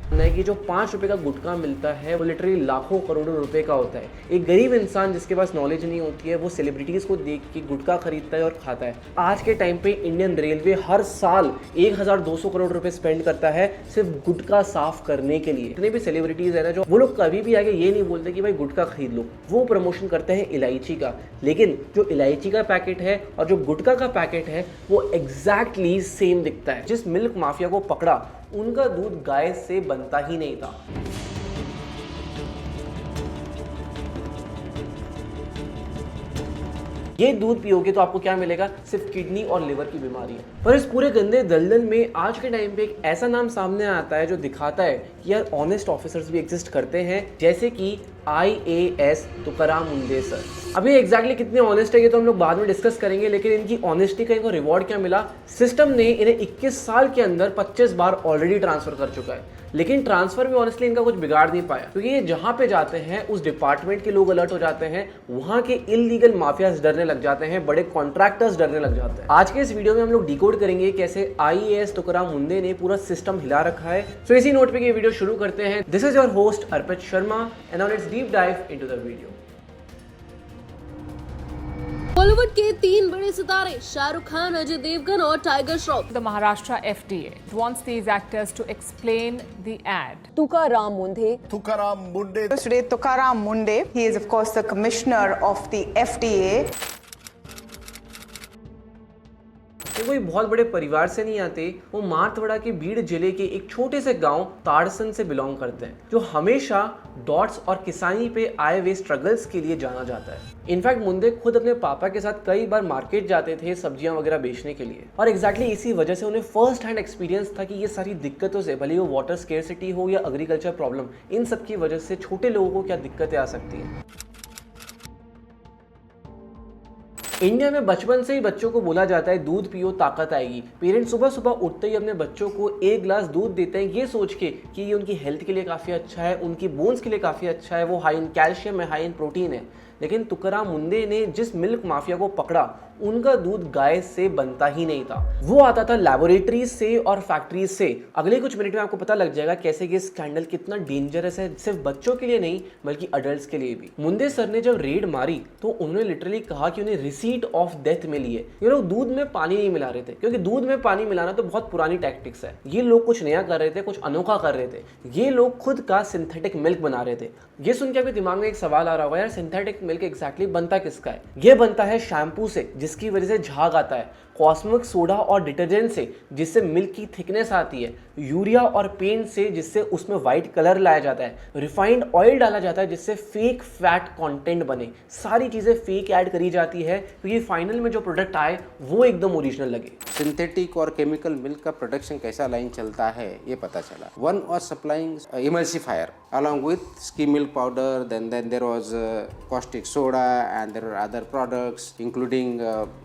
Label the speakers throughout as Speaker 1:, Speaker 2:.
Speaker 1: नहीं कि जो 5 रुपए का गुटखा मिलता है वो लिटरली लाखों करोड़ों रुपए का होता है। एक गरीब इंसान जिसके पास नॉलेज नहीं होती है वो सेलिब्रिटीज को देख के गुटखा खरीदता है और खाता है। आज के टाइम पे इंडियन रेलवे हर साल 1200 करोड़ रुपए स्पेंड करता है सिर्फ गुटखा साफ करने के लिए। इतने भी सेलिब्रिटीज है ना, जो वो लोग कभी भी आगे ये नहीं बोलते कि भाई गुटखा खरीद लो, वो प्रमोशन करते हैं इलायची का। लेकिन जो इलायची का पैकेट है और जो गुटखा का पैकेट है वो एग्जैक्टली सेम दिखता है। जिस मिल्क माफिया को पकड़ा उनका दूध गाय से बनता ही नहीं था। ये दूध पियोगे तो आपको क्या मिलेगा? सिर्फ किडनी और लिवर की बीमारी है। पर इस पूरे गंदे दलदल में आज के टाइम पे एक ऐसा नाम सामने आता है जो दिखाता है कि यार ऑनेस्ट ऑफिसर्स भी एग्जिस्ट करते हैं, जैसे कि IAS तुकाराम मुंडे सर। अभी एग्जैक्टली कितने ऑनेस्ट है ये तो हम लोग बाद में डिस्कस करेंगे, लेकिन इनकी ऑनेस्टी का इनको रिवॉर्ड क्या मिला? सिस्टम ने इन्हें 21 साल के अंदर 25 बार ऑलरेडी ट्रांसफर कर चुका है। लेकिन ट्रांसफर में ऑनेस्टली इनका कुछ बिगाड़ नहीं पाया, क्योंकि ये जहां पे जाते हैं उस डिपार्टमेंट के लोग अलर्ट हो जाते हैं, वहां के इलीगल माफियाज डरने लग जाते हैं, बड़े कॉन्ट्रैक्टर्स डरने लग जाते हैं। आज के इस वीडियो में हम लोग डिकोड करेंगे कैसे IAS तुकाराम मुंडे ने पूरा सिस्टम हिला रखा है। सो इसी नोट पे ये वीडियो शुरू करते हैं। This is your host Arpit Sharma and now let's deep dive into the video.
Speaker 2: Bollywood के 3 बड़े सितारे शाहरुख खान, अजय देवगन और tiger Shroff.
Speaker 3: The Maharashtra FDA wants these actors to explain the ad.
Speaker 2: Tukaram Munde.
Speaker 4: Tukaram Munde.
Speaker 5: Today, Tukaram Munde, he is of course the commissioner of the FDA.
Speaker 1: वो कोई बहुत बड़े परिवार से नहीं आते, वो मारवाड़ा के बीड़ जिले के एक छोटे से गांव ताड़सन से बिलोंग करते हैं, जो हमेशा डॉट्स और किसानी पे आए हुए स्ट्रगल्स के लिए जाना जाता है। इनफैक्ट मुंडे खुद अपने पापा के साथ कई बार मार्केट जाते थे सब्जियां वगैरह बेचने के लिए, और एग्जैक्टली इसी वजह से उन्हें फर्स्ट हैंड एक्सपीरियंस था कि ये सारी दिक्कतों से, भले वो वाटर स्केर्सिटी हो या एग्रीकल्चर प्रॉब्लम, इन सब की वजह से छोटे लोगों को क्या दिक्कतें आ सकती हैं। इंडिया में बचपन से ही बच्चों को बोला जाता है दूध पियो ताकत आएगी। पेरेंट्स सुबह सुबह उठते ही अपने बच्चों को 1 गिलास दूध देते हैं, ये सोच के कि ये उनकी हेल्थ के लिए काफ़ी अच्छा है, उनकी बोन्स के लिए काफ़ी अच्छा है, वो हाई इन कैल्शियम है, हाई इन प्रोटीन है। लेकिन तुकाराम मुंडे ने जिस मिल्क माफिया को पकड़ा उनका दूध गाय से बनता ही नहीं था। वो आता था लैबोरेटरीज से और फैक्ट्रीज से। अगले कुछ मिनट में आपको पता लग जाएगा कैसे ये स्कैंडल कितना डेंजरस है, सिर्फ बच्चों के लिए नहीं बल्कि अडल्ट्स के लिए भी। मुंडे सर ने जब रेड मारी तो उन्होंने लिटरली कहा कि उन्हें रिसीट ऑफ डेथ मिली है। ये लोग दूध में पानी नहीं मिला रहे थे, क्योंकि दूध में पानी मिलाना तो बहुत पुरानी टैक्टिक्स है। ये लोग कुछ नया कर रहे थे, कुछ अनोखा कर रहे थे। ये लोग खुद का सिंथेटिक मिल्क बना रहे थे। ये सुन के आपके दिमाग में एक सवाल आ रहा होगा, यार सिंथेटिक मिल्क एग्जैक्टली बनता किसका है? ये बनता है शैम्पू से, जिसकी वजह से झाग आता है, कॉस्मिक सोडा और डिटर्जेंट से, जिससे मिल्क की थिकनेस आती है, यूरिया और पेंट से, जिससे उसमें व्हाइट कलर लाया जाता है, रिफाइंड ऑयल डाला जाता है जिससे फेक फैट कंटेंट बने। सारी चीजें फेक ऐड करी जाती है, तो ये फाइनल में जो प्रोडक्ट आए वो एकदम ओरिजिनल लगे।
Speaker 6: सिंथेटिक और केमिकल मिल्क का प्रोडक्शन कैसा लाइन चलता है ये पता चला। One was supplying emulsifier along with skim milk powder, then there was caustic soda and there were other products including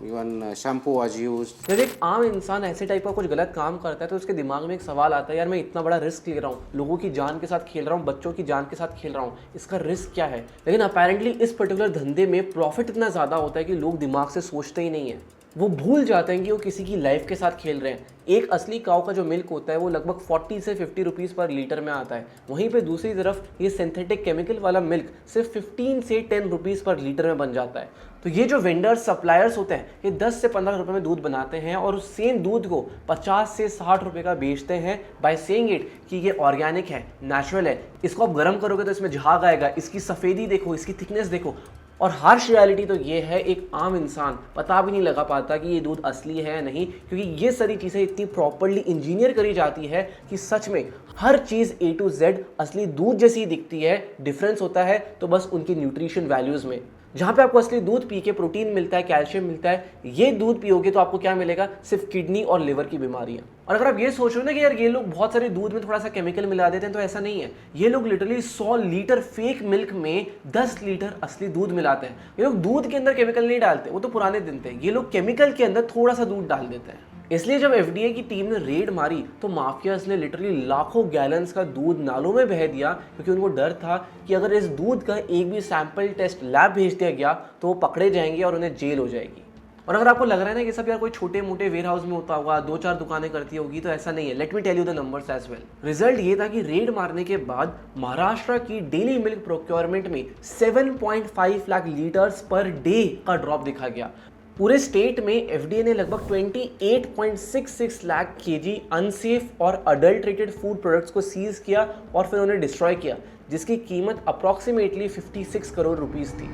Speaker 6: even shampoo was used.
Speaker 1: जब एक आम इंसान ऐसे टाइप का कुछ गलत काम करता है तो उसके दिमाग में एक सवाल आता है, यार मैं इतना बड़ा रिस्क ले रहा हूँ, लोगों की जान के साथ खेल रहा हूँ, बच्चों की जान के साथ खेल रहा हूँ, इसका रिस्क क्या है? लेकिन अपेरेंटली इस पर्टिकुलर धंधे में प्रॉफिट इतना ज़्यादा होता है कि लोग दिमाग से सोचते ही नहीं है। वो भूल जाते हैं कि वो किसी की लाइफ के साथ खेल रहे हैं। एक असली काऊ का जो मिल्क होता है वो लगभग 40 से 50 रुपीज़ पर लीटर में आता है। वहीं पे दूसरी तरफ ये सिंथेटिक केमिकल वाला मिल्क सिर्फ 15 से 10 रुपीज़ पर लीटर में बन जाता है। तो ये जो वेंडर्स सप्लायर्स होते हैं ये 10 से 15 रुपए में दूध बनाते हैं और उस सेम दूध को 50 से 60 रुपए का बेचते हैं बाय सेइंग इट कि ये ऑर्गेनिक है, नेचुरल है, इसको आप गर्म करोगे तो इसमें झाग आएगा, इसकी सफ़ेदी देखो, इसकी थिकनेस देखो। और हार्श रियलिटी तो ये है, एक आम इंसान पता भी नहीं लगा पाता कि ये दूध असली है या नहीं, क्योंकि ये सारी चीज़ें इतनी प्रॉपरली इंजीनियर करी जाती है कि सच में हर चीज़ A to Z असली दूध जैसी दिखती है। डिफरेंस होता है तो बस उनकी न्यूट्रिशन वैल्यूज़ में। जहाँ पे आपको असली दूध पी के प्रोटीन मिलता है, कैल्शियम मिलता है, ये दूध पियोगे तो आपको क्या मिलेगा? सिर्फ किडनी और लिवर की बीमारियाँ। और अगर आप ये सोच रहे हो ना कि यार ये लोग बहुत सारे दूध में थोड़ा सा केमिकल मिला देते हैं, तो ऐसा नहीं है। ये लोग लिटरली 100 लीटर फेक मिल्क में 10 लीटर असली दूध मिलाते हैं। ये लोग दूध के अंदर केमिकल नहीं डालते, वो तो पुराने दिन थे। ये लोग केमिकल के अंदर थोड़ा सा दूध डाल देते हैं। इसलिए जब FDA की टीम ने रेड मारी तो माफियाज ने लिटरली लाखों गैलन्स का दूध नालों में बह दिया, क्योंकि उनको डर था कि अगर इस दूध का एक भी सैंपल टेस्ट लैब भेज दिया गया तो वो पकड़े जाएंगे और उन्हें जेल हो जाएगी। और अगर आपको लग रहा है ना कि सब यार कोई छोटे मोटे वेयर हाउस में होता होगा, 2-4 दुकानें करती होगी, तो ऐसा नहीं है। Let me tell you the numbers as well. Result ये था कि रेड मारने के बाद महाराष्ट्र की डेली मिल्क प्रोक्योरमेंट में 7.5 लाख लीटर्स पर डे का ड्रॉप दिखा गया। पूरे स्टेट में एफडीए ने लगभग 28.66 लाख केजी अनसेफ और अडल्ट्रेटेड फूड प्रोडक्ट्स को सीज किया और फिर उन्हें डिस्ट्रॉय किया, जिसकी कीमत अप्रॉक्सीमेटली 56 करोड़ रुपीस थी।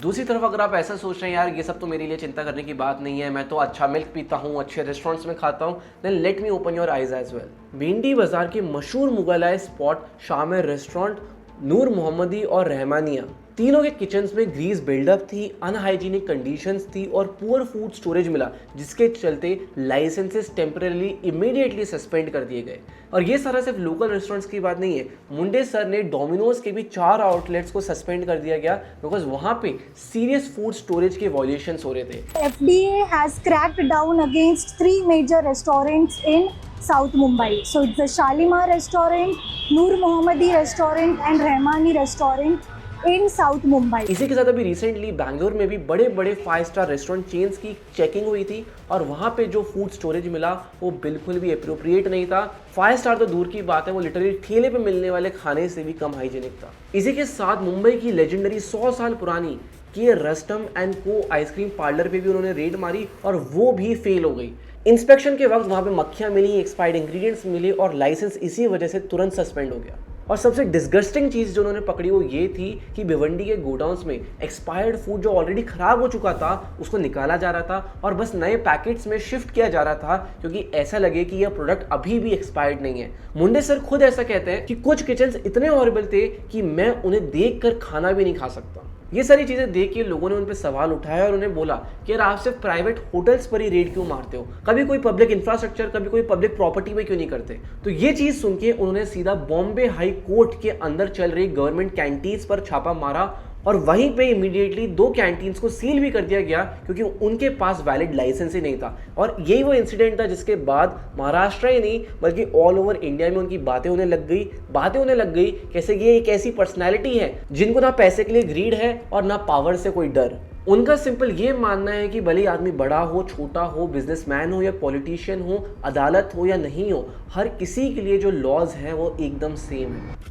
Speaker 1: दूसरी तरफ अगर आप ऐसा सोच रहे हैं यार ये सब तो मेरे लिए चिंता करने की बात नहीं है, मैं तो अच्छा मिल्क पीता हूँ, अच्छे रेस्टोरेंट्स में खाता हूँ, then let me open your eyes as well. Bhindi Bazaar के मशहूर मुगलाई स्पॉट शामिर रेस्टोरेंट, नूर मोहम्मदी और रहमानिया, तीनों के किचन्स में ग्रीस बिल्डअप थी, अनहाइजीनिक कंडीशंस थी और पुअर फूड स्टोरेज मिला, जिसके चलते लाइसेंसेस टेम्पररी इमीडिएटली सस्पेंड कर दिए गए। और ये सारा सिर्फ लोकल रेस्टोरेंट्स की बात नहीं है, मुंडे सर ने डोमिनोज के भी 4 आउटलेट्स को सस्पेंड कर दिया गया बिकॉज वहाँ पे सीरियस फूड स्टोरेज के वॉल्यूशंस हो रहे थे।
Speaker 4: FDA has cracked down against 3 major restaurants in South Mumbai. So it's the Shalimar restaurant, Noor Mohammadi restaurant and Rahmani restaurant in South Mumbai.
Speaker 1: इसी के साथ अभी रिसेंटली बैंगलोर में भी बड़े बड़े 5 स्टार रेस्टोरेंट चेन्स की चेकिंग हुई थी और वहाँ पे जो फूड स्टोरेज मिला वो बिल्कुल भी अप्रोप्रिएट नहीं था। 5 स्टार तो दूर की बात है, वो लिटरली ठेले पे मिलने वाले खाने से भी कम हाइजीनिक था। इसी के साथ मुंबई की लेजेंडरी 100 साल पुरानी के रस्टम एंड को आइसक्रीम पार्लर पे भी उन्होंने रेड मारी और वो भी फेल हो गई। इंस्पेक्शन के वक्त वहाँ पे मक्खियाँ मिली, एक्सपायर्ड इंग्रेडिएंट्स मिले और लाइसेंस इसी वजह से तुरंत सस्पेंड हो गया। और सबसे डिस्गस्टिंग चीज़ जो उन्होंने पकड़ी वो ये थी कि भिवंडी के गोडाउन्स में एक्सपायर्ड फूड जो ऑलरेडी ख़राब हो चुका था उसको निकाला जा रहा था और बस नए पैकेट्स में शिफ्ट किया जा रहा था क्योंकि ऐसा लगे कि यह प्रोडक्ट अभी भी एक्सपायर्ड नहीं है। मुंडे सर खुद ऐसा कहते हैं कि कुछ किचन्स इतने हॉरिबल थे कि मैं उन्हें देख कर खाना भी नहीं खा सकता। ये सारी चीज़ें देख के लोगों ने उन पर सवाल उठाया और उन्हें बोला कि यार आप सिर्फ प्राइवेट होटल्स पर ही रेड क्यों मारते हो, कभी कोई पब्लिक इंफ्रास्ट्रक्चर, कभी कोई पब्लिक प्रॉपर्टी में क्यों नहीं करते। तो ये चीज़ सुन के उन्होंने सीधा बॉम्बे हाई कोर्ट के अंदर चल रही गवर्नमेंट कैंटीन्स पर छापा मारा और वहीं पे इमीडिएटली 2 कैंटीन्स को सील भी कर दिया गया क्योंकि उनके पास वैलिड लाइसेंस ही नहीं था। और यही वो इंसिडेंट था जिसके बाद महाराष्ट्र ही नहीं बल्कि ऑल ओवर इंडिया में उनकी बातें होने लग गई कैसे कि ये एक ऐसी पर्सनैलिटी है जिनको ना पैसे के लिए ग्रीड है और ना पावर से कोई डर। उनका सिंपल ये मानना है कि भले आदमी बड़ा हो, छोटा हो, बिजनेसमैन हो या पॉलिटिशियन हो, अदालत हो या नहीं हो, हर किसी के लिए जो लॉज हैं वो एकदम सेम है।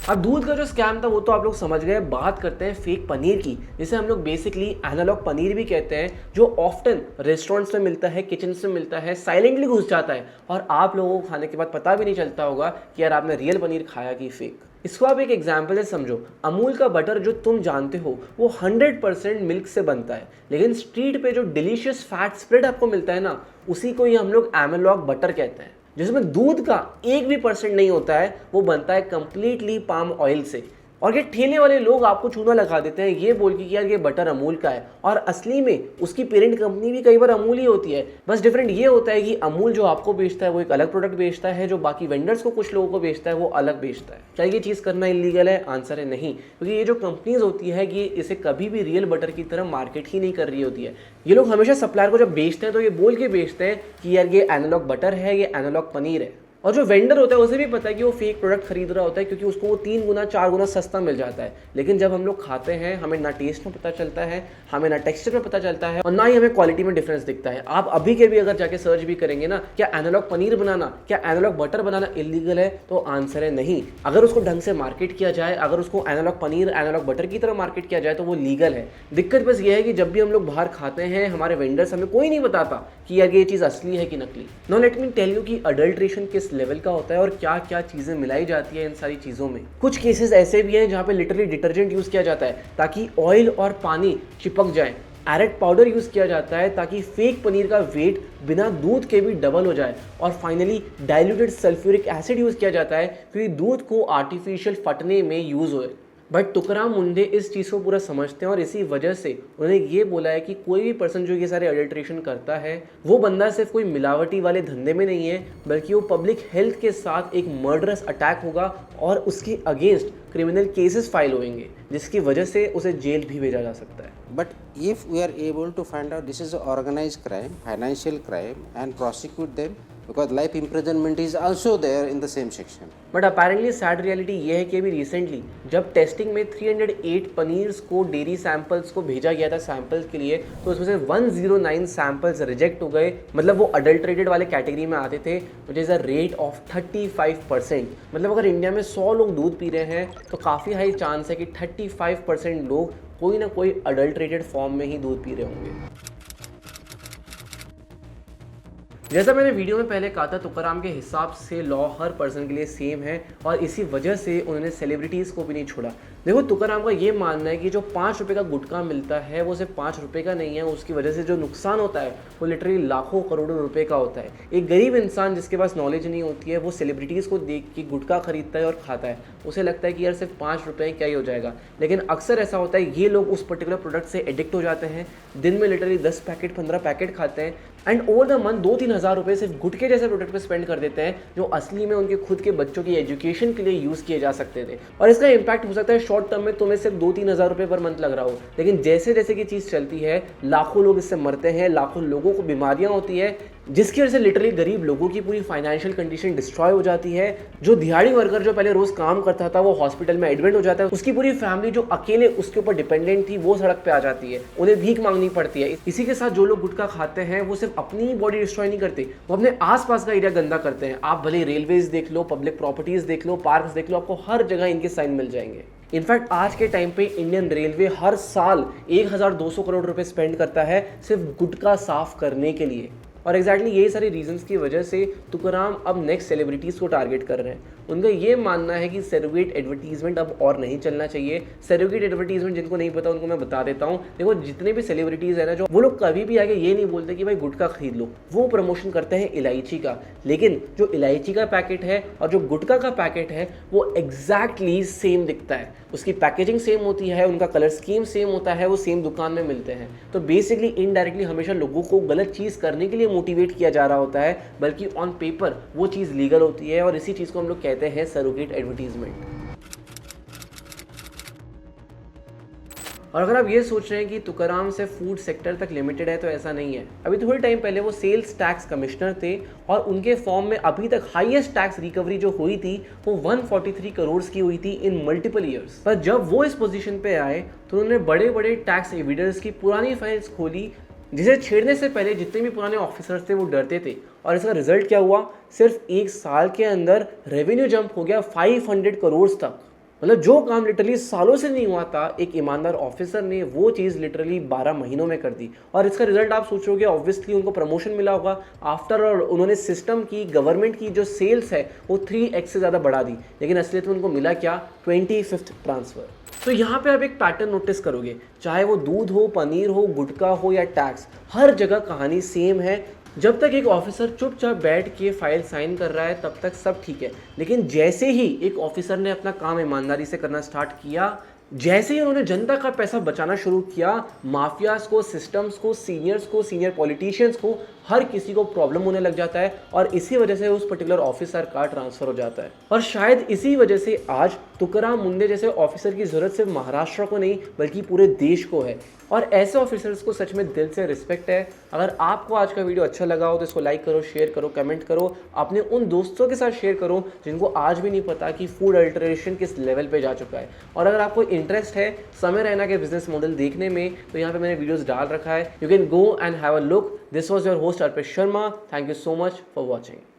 Speaker 1: अब दूध का जो स्कैम था वो तो आप लोग समझ गए। बात करते हैं फेक पनीर की, जिसे हम लोग बेसिकली एनालॉग पनीर भी कहते हैं, जो ऑफ्टन रेस्टोरेंट्स में मिलता है, किचन में मिलता है, साइलेंटली घुस जाता है और आप लोगों को खाने के बाद पता भी नहीं चलता होगा कि यार आपने रियल पनीर खाया कि फेक। इसको आप एक एग्जाम्पल से समझो। अमूल का बटर जो तुम जानते हो वो 100% मिल्क से बनता है, लेकिन स्ट्रीट पे जो डिलीशियस फैट स्प्रेड आपको मिलता है ना, उसी को ही हम लोग एनालॉग बटर कहते हैं, जिसमें दूध का 1% नहीं होता है, वो बनता है कंप्लीटली पाम ऑयल से। और ये ठेले वाले लोग आपको चूना लगा देते हैं ये बोल के कि यार ये बटर अमूल का है, और असली में उसकी पेरेंट कंपनी भी कई बार अमूल ही होती है। बस डिफरेंट ये होता है कि अमूल जो आपको बेचता है वो एक अलग प्रोडक्ट बेचता है, जो बाकी वेंडर्स को कुछ लोगों को बेचता है वो अलग बेचता है। क्या ये चीज़ करना इलीगल है? आंसर है नहीं, क्योंकि ये जो कंपनीज होती है ये इसे कभी भी रियल बटर की तरह मार्केट ही नहीं कर रही होती है। ये लोग हमेशा सप्लायर को जब बेचते हैं तो ये बोल के बेचते हैं कि यार ये एनालॉग बटर है, ये एनालॉग पनीर है। और जो वेंडर होता है उसे भी पता है कि वो फेक प्रोडक्ट खरीद रहा होता है क्योंकि उसको वो 3 गुना 4 गुना सस्ता मिल जाता है। लेकिन जब हम लोग खाते हैं हमें ना टेस्ट में पता चलता है, हमें ना टेक्सचर में पता चलता है और ना ही हमें क्वालिटी में डिफरेंस दिखता है। आप अभी के भी अगर जाके सर्च भी करेंगे ना क्या एनालॉग पनीर बनाना, क्या एनालॉग बटर बनाना इलीगल है, तो आंसर है नहीं। अगर उसको ढंग से मार्केट किया जाए, अगर उसको एनालॉग पनीर एनालॉग बटर की तरह मार्केट किया जाए तो वो लीगल है। दिक्कत बस ये है कि जब भी हम लोग बाहर खाते हैं हमारे वेंडर्स हमें कोई नहीं बताता कि यार ये चीज़ असली है कि नकली। Now let me tell you कि अडल्ट्रेशन किस लेवल का होता है और क्या क्या चीजें मिलाई जाती है इन सारी चीजों में। कुछ केसेस ऐसे भी हैं जहां पे लिटरली डिटर्जेंट यूज किया जाता है ताकि ऑयल और पानी चिपक जाए। एरेट पाउडर यूज किया जाता है ताकि फेक पनीर का वेट बिना दूध के भी डबल हो जाए। और finally diluted sulphuric acid use किया जाता है क्योंकि दूध को आर्टिफिशियल फटने में यूज हो। बट तुकाराम मुंडे इस चीज़ को पूरा समझते हैं और इसी वजह से उन्होंने ये बोला है कि कोई भी पर्सन जो ये सारे अडल्ट्रेशन करता है वो बंदा सिर्फ कोई मिलावटी वाले धंधे में नहीं है, बल्कि वो पब्लिक हेल्थ के साथ एक मर्डरस अटैक होगा और उसके अगेंस्ट क्रिमिनल केसेस फाइल होंगे, जिसकी वजह से उसे जेल भी भेजा जा सकता है।
Speaker 6: But if we are able to find out this is an organized crime, financial crime, and prosecute them, because life imprisonment is also there in the same section.
Speaker 1: But apparently sad reality ये है कि अभी recently जब testing में 308 पनीर्स को dairy samples को भेजा गया था सैंपल्स के लिए, तो उसमें से 109 सैंपल्स रिजेक्ट हो गए, मतलब वो अडल्ट्रेटेड वाले कैटेगरी में आते थे, which is a rate of 35%। मतलब अगर इंडिया में 100 लोग दूध पी रहे हैं तो काफ़ी हाई चांस है कि 35% लोग कोई ना कोई अडल्ट्रेटेड फॉर्म में ही दूध पी रहे होंगे। जैसा मैंने वीडियो में पहले कहा था, तुकाराम के हिसाब से लॉ हर पर्सन के लिए सेम है और इसी वजह से उन्होंने सेलिब्रिटीज़ को भी नहीं छोड़ा। देखो, तुकाराम का ये मानना है कि जो 5 रुपये का गुटखा मिलता है वो सिर्फ 5 रुपये का नहीं है, उसकी वजह से जो नुकसान होता है वो लिटरली लाखों करोड़ों रुपए का होता है। एक गरीब इंसान जिसके पास नॉलेज नहीं होती है वो सेलिब्रिटीज़ को देख के गुटखा खरीदता है और खाता है, उसे लगता है कि यार सिर्फ 5 रुपये क्या ही हो जाएगा। लेकिन अक्सर ऐसा होता है, ये लोग उस पर्टिकुलर प्रोडक्ट से एडिक्ट हो जाते हैं, दिन में लिटरली 10 पैकेट 15 पैकेट खाते हैं एंड ओवर द मंथ 2-3 हज़ार रुपये सिर्फ गुटखे जैसे प्रोडक्ट पे स्पेंड कर देते हैं, जो असली में उनके खुद के बच्चों की एजुकेशन के लिए यूज़ किए जा सकते थे। और इसका इंपैक्ट हो सकता है शॉर्ट टर्म में तुम्हें सिर्फ 2-3 हज़ार रुपये पर मंथ लग रहा हो, लेकिन जैसे जैसे कि चीज़ चलती है लाखों लोग इससे मरते हैं, लाखों लोगों को बीमारियाँ होती है, जिसकी वजह से लिटरली गरीब लोगों की पूरी फाइनेंशियल कंडीशन डिस्ट्रॉय हो जाती है। जो दिहाड़ी वर्कर जो पहले रोज काम करता था वो हॉस्पिटल में एडमिट हो जाता है, उसकी पूरी फैमिली जो अकेले उसके ऊपर डिपेंडेंट थी वो सड़क पे आ जाती है, उन्हें भीख मांगनी पड़ती है। इसी के साथ जो लोग गुटखा खाते हैं वो सिर्फ अपनी बॉडी डिस्ट्रॉय नहीं करते, वो अपने आसपास का एरिया गंदा करते हैं। आप भले रेलवेज देख लो, पब्लिक प्रॉपर्टीज देख लो, पार्क देख लो, आपको हर जगह इनके साइन मिल जाएंगे। इनफैक्ट आज के टाइम पे इंडियन रेलवे हर साल 1200 करोड़ रुपए स्पेंड करता है सिर्फ गुटखा साफ करने के लिए। और एग्जैक्टली यही सारी रीजंस की वजह से तुकाराम अब नेक्स्ट सेलिब्रिटीज़ को टारगेट कर रहे हैं। उनका ये मानना है कि सरोगेट एडवर्टीजमेंट अब और नहीं चलना चाहिए। सरोगेट एडवर्टीजमेंट जिनको नहीं पता उनको मैं बता देता हूँ। देखो, जितने भी सेलिब्रिटीज़ हैं ना, जो वो लोग कभी भी आगे ये नहीं बोलते कि भाई गुटखा खरीद लो, वो प्रमोशन करते हैं इलायची का। लेकिन जो इलायची का पैकेट है और जो गुटखा का पैकेट है वो एग्जैक्टली सेम दिखता है, उसकी पैकेजिंग सेम होती है, उनका कलर स्कीम सेम होता है, वो सेम दुकान में मिलते हैं। तो बेसिकली इनडायरेक्टली हमेशा लोगों को गलत चीज़ करने के लिए मोटिवेट किया जा रहा होता है, बल्कि ऑन पेपर वो चीज़ लीगल होती है और इसी चीज़ को हम लोग कहते हैं सरोगेट एडवर्टीजमेंट। और अगर आप ये सोच रहे हैं कि तुकाराम से फूड सेक्टर तक लिमिटेड है, तो ऐसा नहीं है। अभी थोड़े टाइम पहले वो सेल्स टैक्स कमिश्नर थे और उनके फॉर्म में अभी तक हाईएस्ट टैक्स रिकवरी जो हुई थी वो 143 करोड़ की हुई थी इन मल्टीपल ईयर्स। पर जब वो इस पोजीशन पे आए तो उन्होंने बड़े बड़े टैक्स एविडेंस की पुरानी फाइल्स खोली, जिसे छेड़ने से पहले जितने भी पुराने ऑफिसर्स थे वो डरते थे। और इसका रिजल्ट क्या हुआ? सिर्फ 1 साल के अंदर रेवेन्यू जंप हो गया 500 करोड़ तक। मतलब जो काम लिटरली सालों से नहीं हुआ था, एक ईमानदार ऑफिसर ने वो चीज़ लिटरली 12 महीनों में कर दी। और इसका रिजल्ट आप सोचोगे ऑब्वियसली उनको प्रमोशन मिला होगा आफ्टर, और उन्होंने सिस्टम की, गवर्नमेंट की जो सेल्स है वो 3x से ज़्यादा बढ़ा दी। लेकिन असलियत में उनको मिला क्या? 25th transfer. तो यहाँ पे आप एक पैटर्न नोटिस करोगे, चाहे वो दूध हो, पनीर हो, गुटखा हो या टैक्स, हर जगह कहानी सेम है। जब तक एक ऑफिसर चुपचाप बैठ के फाइल साइन कर रहा है तब तक सब ठीक है, लेकिन जैसे ही एक ऑफिसर ने अपना काम ईमानदारी से करना स्टार्ट किया, जैसे ही उन्होंने जनता का पैसा बचाना शुरू किया, माफियाज को, सिस्टम्स को, सीनियर्स को, सीनियर पॉलिटिशियंस को, हर किसी को प्रॉब्लम होने लग जाता है और इसी वजह से उस पर्टिकुलर ऑफिसर का ट्रांसफर हो जाता है। और शायद इसी वजह से आज तुकाराम मुंडे जैसे ऑफिसर की जरूरत सिर्फ महाराष्ट्र को नहीं बल्कि पूरे देश को है। और ऐसे ऑफिसर्स को सच में दिल से रिस्पेक्ट है। अगर आपको आज का वीडियो अच्छा लगा हो तो इसको लाइक करो, शेयर करो, कमेंट करो, अपने उन दोस्तों के साथ शेयर करो जिनको आज भी नहीं पता कि फूड अल्टरेशन किस लेवल पे जा चुका है। और अगर आपको इंटरेस्ट है समय रैना के बिजनेस मॉडल देखने में तो यहाँ पे मैंने वीडियोस डाल रखा है, you can go and have a look. This was your host Arpit Sharma. Thank you so much for watching.